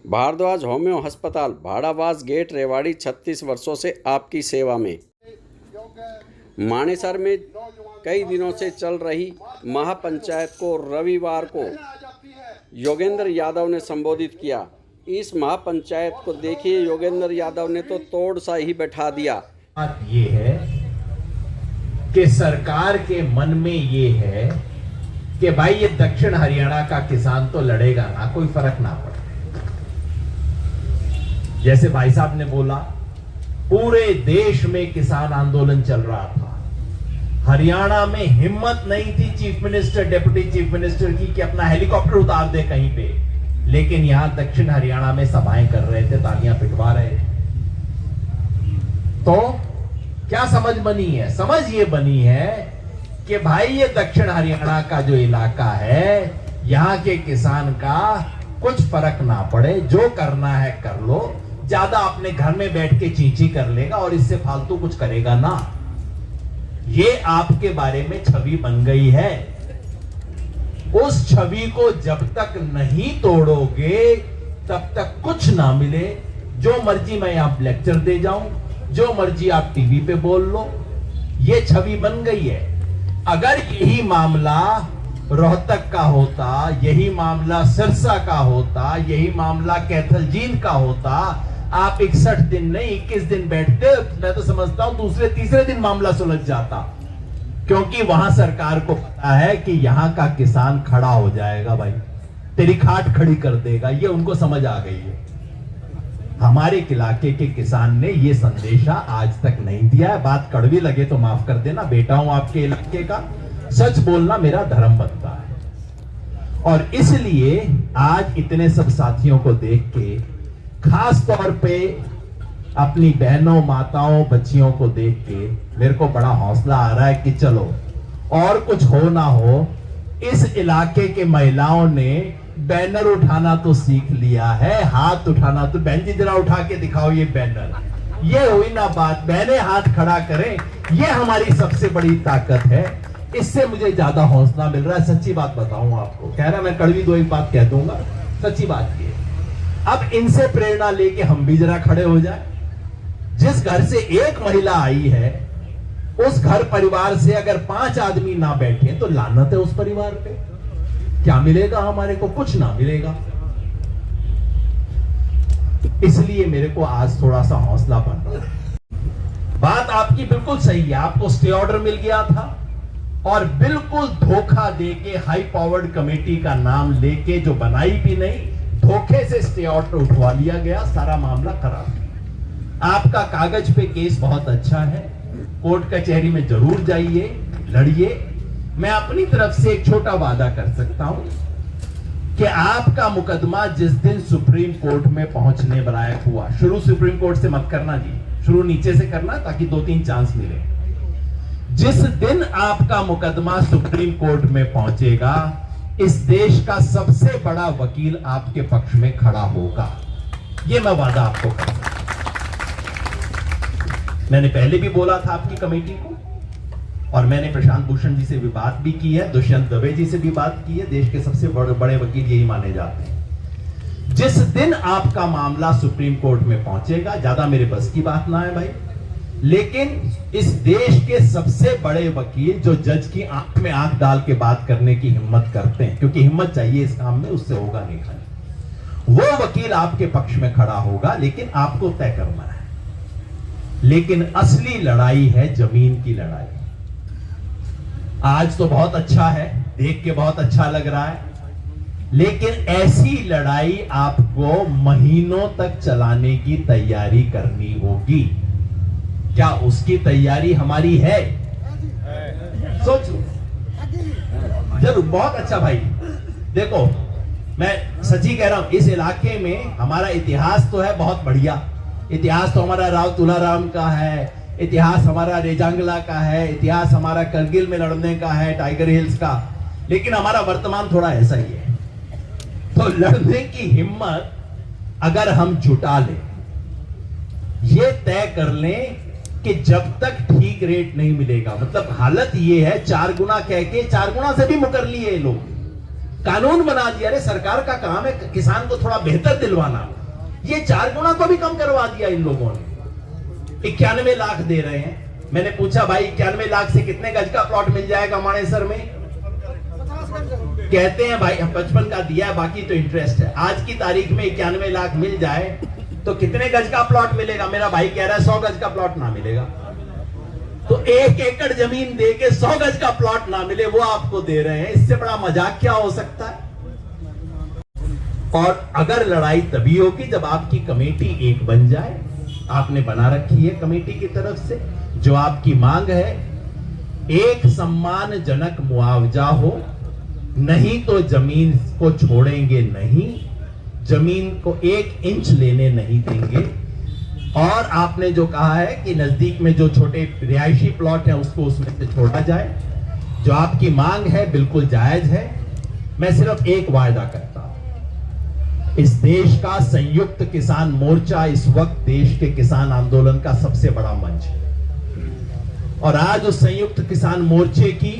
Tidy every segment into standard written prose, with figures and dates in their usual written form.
Bhardwaj homeo अस्पताल, भाड़ाबाज gate, Rewari. 36 वर्षों से आपकी सेवा में। मानेसर में कई दिनों से चल रही महापंचायत को रविवार को योगेंद्र यादव ने संबोधित किया। इस महापंचायत को देखिए, योगेंद्र यादव ने तो तोड़ सा ही बैठा दिया। बात ये है कि सरकार के मन में ये है कि भाई ये दक्षिण हरियाणा का किसान तो लड़ेगा ना, कोई फर्क ना पड़े। जैसे भाई साहब ने बोला, पूरे देश में किसान आंदोलन चल रहा था। हरियाणा में हिम्मत नहीं थी chief minister, deputy chief minister की कि अपना हेलीकॉप्टर उतार दे कहीं पे, लेकिन यहां दक्षिण हरियाणा में सभाएं कर रहे थे, तालियां पिटवा रहे थे। तो क्या समझ बनी है? समझ ये बनी है कि भाई ये दक्षिण हरियाणा का जो इलाका है, यहां के किसान का कुछ फर्क ना पड़े, जो करना है कर लो, ज्यादा अपने घर में बैठ के चींची कर लेगा और इससे फालतू कुछ करेगा ना। ये आपके बारे में छवि बन गई है। उस छवि को जब तक नहीं तोड़ोगे तब तक कुछ ना मिले। जो मर्जी मैं आप लेक्चर दे जाऊं, जो मर्जी आप टीवी पे बोल लो, ये छवि बन गई है। अगर यही मामला रोहतक का होता, यही मामला सिरसा का होता, यही मामला कैथलजीन का होता, आप 61 दिन नहीं 21 दिन बैठते। मैं तो समझता हूं दूसरे तीसरे दिन मामला सुलझ जाता, क्योंकि वहां सरकार को पता है कि यहां का किसान खड़ा हो जाएगा, भाई तेरी खाट खड़ी कर देगा। ये उनको समझ आ गई है। हमारे इलाके के किसान ने ये संदेशा आज तक नहीं दिया है। बात कड़वी लगे तो माफ कर देना, बेटा हूं आपके इलाके का, सच बोलना मेरा धर्म बनता है। और इसलिए आज इतने सब साथियों को देख के, खास तौर पे अपनी बहनों, माताओं, बच्चियों को देख के मेरे को बड़ा हौसला आ रहा है कि चलो, और कुछ हो ना हो, इस इलाके के महिलाओं ने बैनर उठाना तो सीख लिया है, हाथ उठाना तो। बहन जी जरा उठा के दिखाओ ये बैनर। ये हुई ना बात, बहनें हाथ खड़ा करें, ये हमारी सबसे बड़ी ताकत है। इससे मुझे ज्यादा हौसला मिल रहा है। सच्ची बात बताऊं आपको, कह रहा मैं कड़वी दो एक बात कह दूंगा, सच्ची बात ये। अब इनसे प्रेरणा लेके हम भी जरा खड़े हो जाए। जिस घर से एक महिला आई है, उस घर परिवार से अगर 5 आदमी ना बैठे तो लानत है उस परिवार पे। क्या मिलेगा हमारे को? कुछ ना मिलेगा। इसलिए मेरे को आज थोड़ा सा हौसला बन रहा है। बात आपकी बिल्कुल सही है। आपको स्टे ऑर्डर मिल गया था और बिल्कुल धोखा देके हाई पावर्ड कमेटी का नाम लेके, जो बनाई भी नहीं, धोखे से स्टे ऑर्डर उठवा लिया गया। सारा मामला खराब। आपका कागज पे केस बहुत अच्छा है, कोर्ट कचहरी में जरूर जाइए, लड़िए। मैं अपनी तरफ से एक छोटा वादा कर सकता हूं कि आपका मुकदमा जिस दिन सुप्रीम कोर्ट में पहुंचने लायक हुआ, शुरू सुप्रीम कोर्ट से मत करना जी, शुरू नीचे से करना ताकि 2-3 चांस मिले। जिस दिन आपका मुकदमा सुप्रीम कोर्ट में पहुंचेगा, इस देश का सबसे बड़ा वकील आपके पक्ष में खड़ा होगा। यह मैं वादा आपको करता हूं। मैंने पहले भी बोला था आपकी कमेटी को, और मैंने प्रशांत भूषण जी से भी बात भी की है, दुष्यंत दवे जी से भी बात की है। देश के सबसे बड़े वकील यही माने जाते हैं। जिस दिन आपका मामला सुप्रीम कोर्ट में पहुंचेगा, ज्यादा मेरे बस की बात ना है भाई, लेकिन इस देश के सबसे बड़े वकील जो जज की आंख में आंख डाल के बात करने की हिम्मत करते हैं, क्योंकि हिम्मत चाहिए इस काम में, उससे होगा नहीं खाली, वो वकील आपके पक्ष में खड़ा होगा। लेकिन आपको तय करना है। लेकिन असली लड़ाई है जमीन की लड़ाई। आज तो बहुत अच्छा है, देख के बहुत अच्छा लग रहा है, लेकिन ऐसी लड़ाई आपको महीनों तक चलाने की तैयारी करनी होगी। क्या उसकी तैयारी हमारी है? सोचो जरूर। बहुत अच्छा भाई, देखो मैं सच्ची कह रहा हूं, इस इलाके में हमारा इतिहास तो है बहुत बढ़िया। इतिहास तो हमारा राव तुलाराम का है, इतिहास हमारा रेजांगला का है, इतिहास हमारा करगिल में लड़ने का है, टाइगर हिल्स का। लेकिन हमारा वर्तमान थोड़ा ऐसा ही है। तो लड़ने की हिम्मत अगर हम जुटा लें, ये तय कर लें कि जब तक ठीक रेट नहीं मिलेगा, मतलब हालत ये है 4 गुना कह के 4 गुना से भी मुकर लिए लोग। कानून बना दिया। अरे सरकार का काम है किसान को थोड़ा बेहतर दिलवाना, ये 4 गुना को भी कम करवा दिया इन लोगों ने। 91 लाख दे रहे हैं। मैंने पूछा भाई 91 लाख से कितने गज का प्लॉट मिल जाएगा मानेसर में? कहते हैं भाई 55 का दिया है, बाकी तो इंटरेस्ट है। आज की तारीख में 91 लाख मिल जाए तो कितने गज का प्लॉट मिलेगा? मेरा भाई कह रहा है 100 गज का प्लॉट ना मिलेगा। तो 1 एकड़ जमीन दे के 100 गज का प्लॉट ना मिले, वो आपको दे रहे हैं। इससे बड़ा मजाक क्या हो सकता है? और अगर लड़ाई तभी होगी जब आपकी कमेटी एक बन जाए। आपने बना रखी है कमेटी की तरफ से। जो आपकी मांग है, एक सम्मानजनक मुआवजा हो, नहीं तो जमीन को छोड़ेंगे नहीं, जमीन को 1 इंच लेने नहीं देंगे। और आपने जो कहा है कि नजदीक में जो छोटे रिहायशी प्लॉट है उसको उसमें से छोड़ा जाए। जो आपकी मांग है बिल्कुल जायज है। मैं सिर्फ एक वायदा करता हूं, इस देश का संयुक्त किसान मोर्चा इस वक्त देश के किसान आंदोलन का सबसे बड़ा मंच है। और आज उस संयुक्त किसान मोर्चे की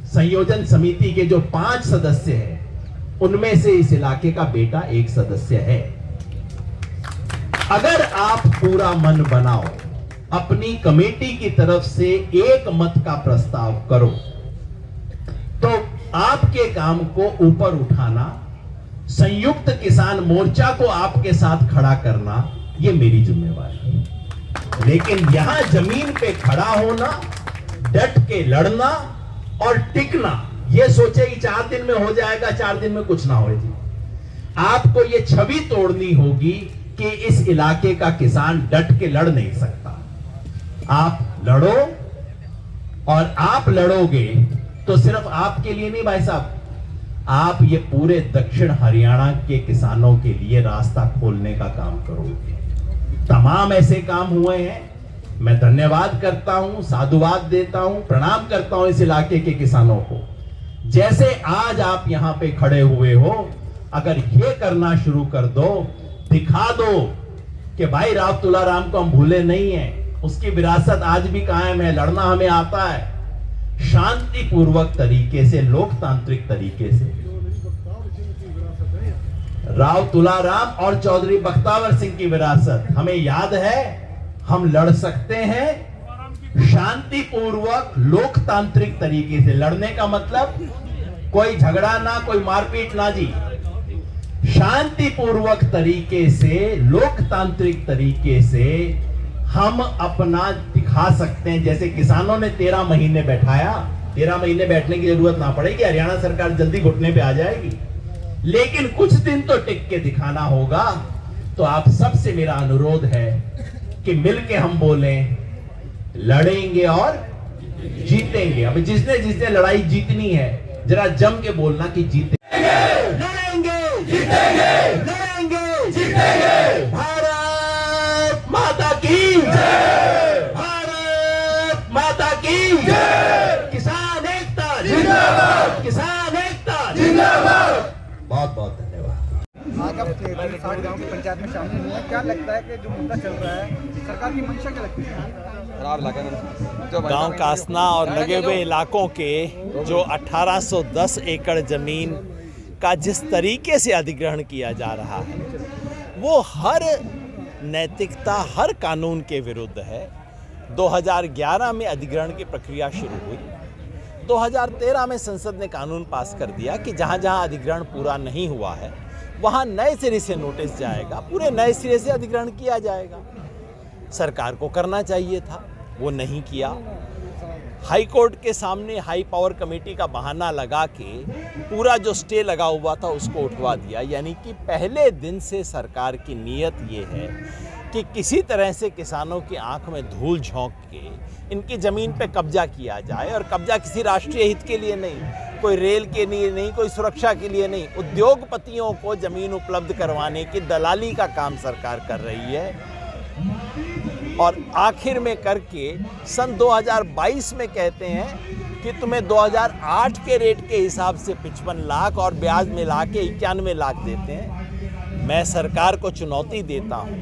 संयोजन समिति के जो 5 सदस्य हैं, उनमें से इस इलाके का बेटा एक सदस्य है। अगर आप पूरा मन बनाओ, अपनी कमेटी की तरफ से एक मत का प्रस्ताव करो, तो आपके काम को ऊपर उठाना, संयुक्त किसान मोर्चा को आपके साथ खड़ा करना, यह मेरी जिम्मेवारी है। लेकिन यहां जमीन पे खड़ा होना, डट के लड़ना और टिकना, यह सोचे कि 4 दिन में हो जाएगा, 4 दिन में कुछ ना हो जी। आपको यह छवि तोड़नी होगी कि इस इलाके का किसान डट के लड़ नहीं सकता। आप लड़ो, और आप लड़ोगे तो सिर्फ आपके लिए नहीं भाई साहब, आप ये पूरे दक्षिण हरियाणा के किसानों के लिए रास्ता खोलने का काम करोगे। तमाम ऐसे काम हुए हैं। मैं धन्यवाद करता हूं, साधुवाद देता हूं, प्रणाम करता हूं इस इलाके के किसानों को। जैसे आज आप यहां पे खड़े हुए हो, अगर ये करना शुरू कर दो, दिखा दो कि भाई राव तुलाराम को हम भूले नहीं हैं, उसकी विरासत आज भी कायम है, लड़ना हमें आता है, शांतिपूर्वक तरीके से, लोकतांत्रिक तरीके से। राव तुलाराम और चौधरी बख्तावर सिंह की विरासत हमें याद है। हम लड़ सकते हैं शांतिपूर्वक, लोकतांत्रिक तरीके से। लड़ने का मतलब कोई झगड़ा ना, कोई मारपीट ना जी, शांतिपूर्वक तरीके से, लोकतांत्रिक तरीके से हम अपना दिखा सकते हैं। जैसे किसानों ने 13 महीने बैठाया, 13 महीने बैठने की जरूरत ना पड़ेगी, हरियाणा सरकार जल्दी घुटने पे आ जाएगी, लेकिन कुछ दिन तो टिक के दिखाना होगा। तो आप सबसे मेरा अनुरोध है कि मिलके हम बोलें, लड़ेंगे और जीतेंगे। अब जिसने जिसने लड़ाई जीतनी है, जरा जम के बोलना कि जीतेंगे, लड़ेंगे, जीतेंगे, लड़ेंगे, जीतेंगे। भारत माता की जय, भारत माता की जय। किसान एकता जिंदाबाद, किसान एकता जिंदाबाद। बहुत बहुत धन्यवाद। आज आप 60 गांव की पंचायत में शामिल हुए हैं, क्या लगता है कि जो मुद्दा चल रहा है, सरकार की मंशा क्या लगती है? गांव कासना और लगे हुए इलाकों के जो 1810 एकड़ जमीन का जिस तरीके से अधिग्रहण किया जा रहा है, वो हर नैतिकता, हर कानून के विरुद्ध है। 2011 में अधिग्रहण की प्रक्रिया शुरू हुई। 2013 में संसद ने कानून पास कर दिया कि जहां जहां अधिग्रहण पूरा नहीं हुआ है, वहां नए सिरे से नोटिस जाएगा, पूरे नए सिरे से अधिग्रहण किया जाएगा। सरकार को करना चाहिए था, वो नहीं किया। हाई कोर्ट के सामने हाई पावर कमेटी का बहाना लगा के पूरा जो स्टे लगा हुआ था उसको उठवा दिया। यानी कि पहले दिन से सरकार की नीयत ये है कि किसी तरह से किसानों की आंख में धूल झोंक के इनकी ज़मीन पे कब्जा किया जाए, और कब्जा किसी राष्ट्रीय हित के लिए नहीं, कोई रेल के लिए नहीं, कोई सुरक्षा के लिए नहीं, उद्योगपतियों को ज़मीन उपलब्ध करवाने की दलाली का काम सरकार कर रही है। और आखिर में करके सन 2022 में कहते हैं कि तुम्हें 2008 के रेट के हिसाब से 55 लाख और ब्याज मिला के 91 लाख देते हैं। मैं सरकार को चुनौती देता हूं,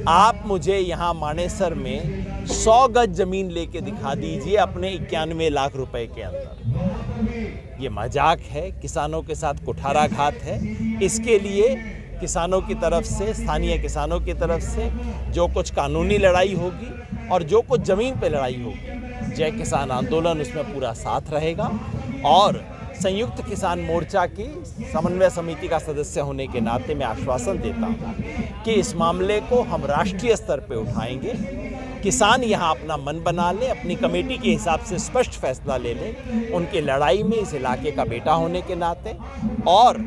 आप मुझे यहाँ मानेसर में 100 गज जमीन लेके दिखा दीजिए अपने 91 लाख रुपए के अंदर। ये मजाक है, किसानों के साथ कुठाराघात है। इसके लिए किसानों की तरफ से, स्थानीय किसानों की तरफ से जो कुछ कानूनी लड़ाई होगी और जो कुछ ज़मीन पे लड़ाई होगी, जय किसान आंदोलन उसमें पूरा साथ रहेगा। और संयुक्त किसान मोर्चा की समन्वय समिति का सदस्य होने के नाते मैं आश्वासन देता हूँ कि इस मामले को हम राष्ट्रीय स्तर पे उठाएंगे। किसान यहाँ अपना मन बना ले, अपनी कमेटी के हिसाब से स्पष्ट फैसला ले लें उनकी लड़ाई में, इस इलाके का बेटा होने के नाते और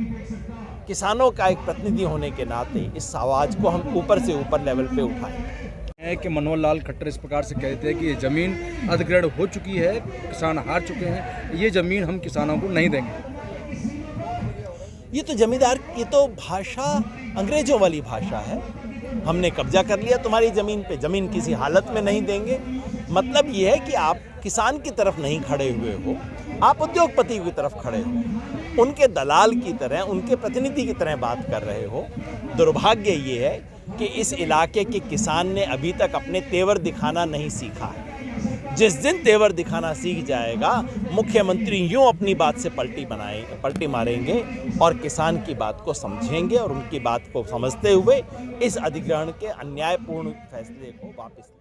किसानों का एक प्रतिनिधि होने के नाते इस आवाज़ को हम ऊपर से ऊपर लेवल पे उठाएंगे। है कि मनोहर लाल खट्टर इस प्रकार से कहते हैं कि ये ज़मीन अधिग्रहण हो चुकी है, किसान हार चुके हैं, ये ज़मीन हम किसानों को नहीं देंगे। ये तो जमींदार की तो भाषा अंग्रेजों वाली भाषा है। हमने कब्जा कर लिया तुम्हारी ज़मीन पे, ज़मीन किसी हालत में नहीं देंगे। मतलब ये है कि आप किसान की तरफ नहीं खड़े हुए हो, आप उद्योगपति की तरफ खड़े हो, उनके दलाल की तरह, उनके प्रतिनिधि की तरह बात कर रहे हो। दुर्भाग्य ये है कि इस इलाके के किसान ने अभी तक अपने तेवर दिखाना नहीं सीखा है। जिस दिन तेवर दिखाना सीख जाएगा, मुख्यमंत्री यूं अपनी बात से पलटी मारेंगे और किसान की बात को समझेंगे और उनकी बात को समझते हुए इस अधिग्रहण के अन्यायपूर्ण फैसले को वापस